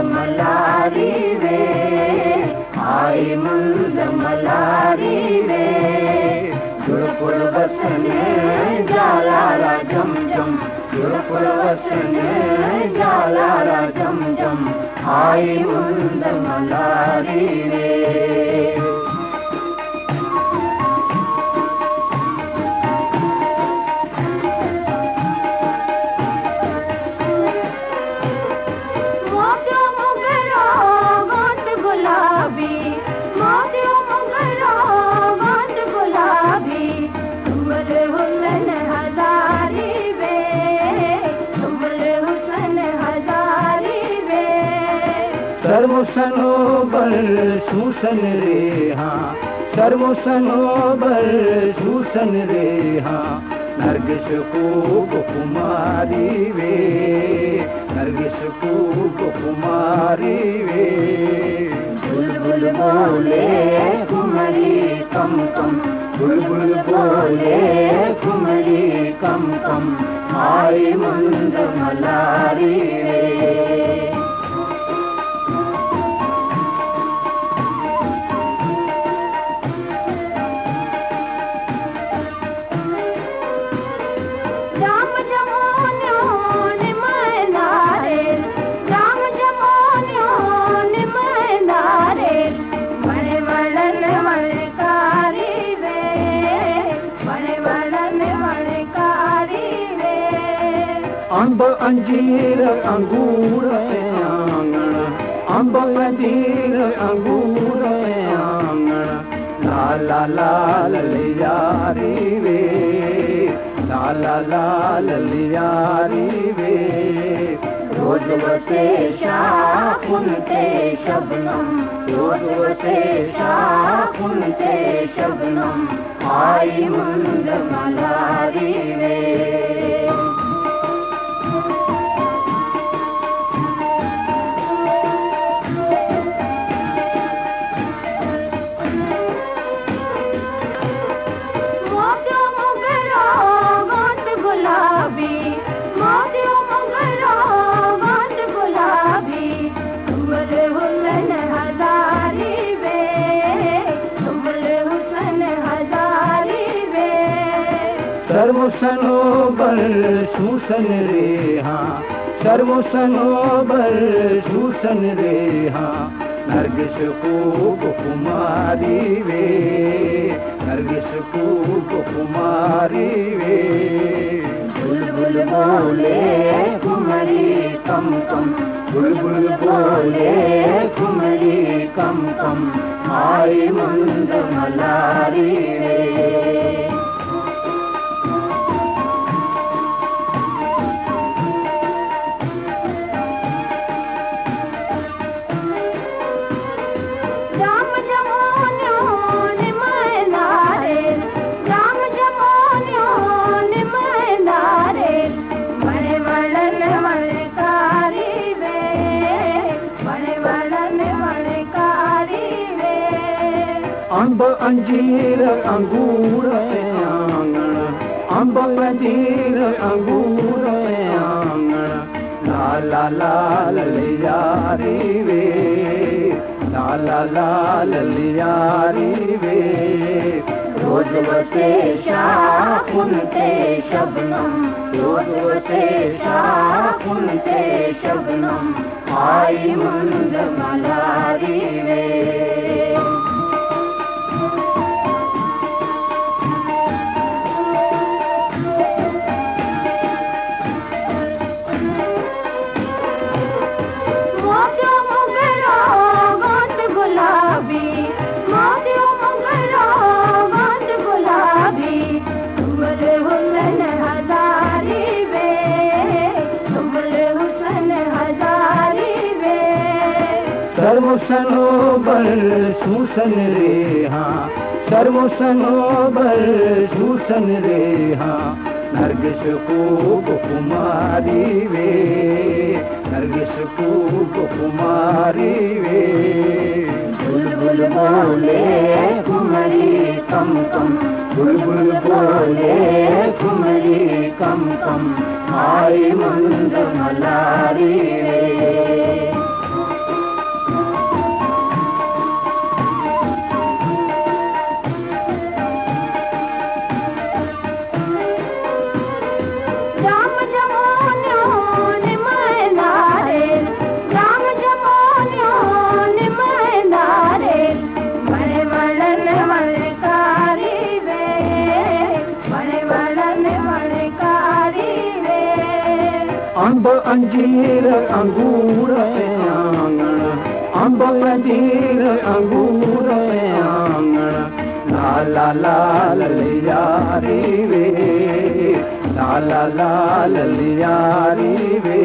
मलारी वे, आई मुंद मलारी वे, जुड़पुर वसने जालारा जम जम, जुड़पुर वसने जालारा जम जम, आई मुंद मलारी वे। सर्व सनोबर सूसन रेहा, सर्व सनोबर सूसन रेहा, नरगिस खूब कुमारी वे, नरगिस खूब कुमारी वे, बुलबुल बोले कुमरी कम कम, बुलबुल बोले कुमरी कम कम, आई मुंद मलारी वे। अंब अंजीर अंगूर आंगण, अंब अंजीर अंगूर आंगण, लाला लाल लियारी वे, लाला लाल लियारी वे, रोज वसे शाखुनते शबनम, रोज वसे शाखुनते शबनम, आई मुंद मलारी वे। सर्व सनोबर सूसन रेहा, सर्व सनोबर सूसन रेहा, नरगिस खूब कुमारी वे, नरगिस खूब कुमारी वे, बुलबुल बोले कुमरी कम कम, बुलबुल बोले कुमरी कम कम, आई मुंद मलारी वे। अंब अंजीर अंगूर आंगण, अंब अंजीर अंगूर आंगण, लाला लाल लियारी वे, लाला लाल लियारी वे, रोज वसे शाखुनते शबनम, रोज वसे शाखुनते शबनम, आई मुंद मलारी वे। सर्व सनोबर सूसन रेहा, सर्व सनोबर सूसन रेहा, नरगिस खूब कुमारी वे, नरगिस खूब कुमारी वे, बुलबुल बोले कुमरी कम कम, बुलबुल बोले कुमरी कम कम, आई मुंद मलारी वे। अंब अंजीर अंगूर आंगण, अंब अंजीर अंगूर आंगण, लाला लाल लियारी वे, लाला लाल लियारी वे।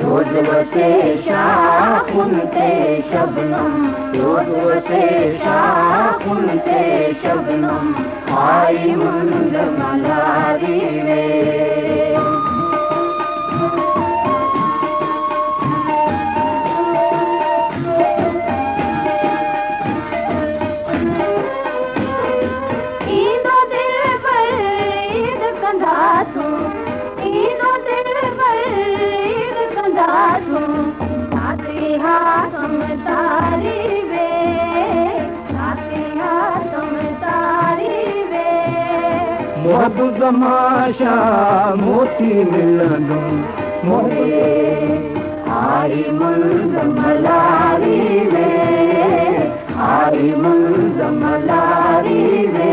रोज वसे शाखुन ते शबनम, रोज वसे शाखुन ते शबनम, आई मुंद मलारी वे। मोहबू तमाशा मोती मिलंदो मोहे, आई मुंद मलारी वे, आई मुंद मलारी वे।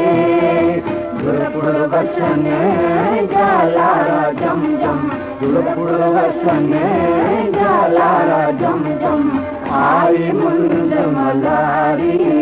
गुरपुर वसन जालारा जम जम, गुरपुर वसन जालारा जम जम, आई मुंद मलारी।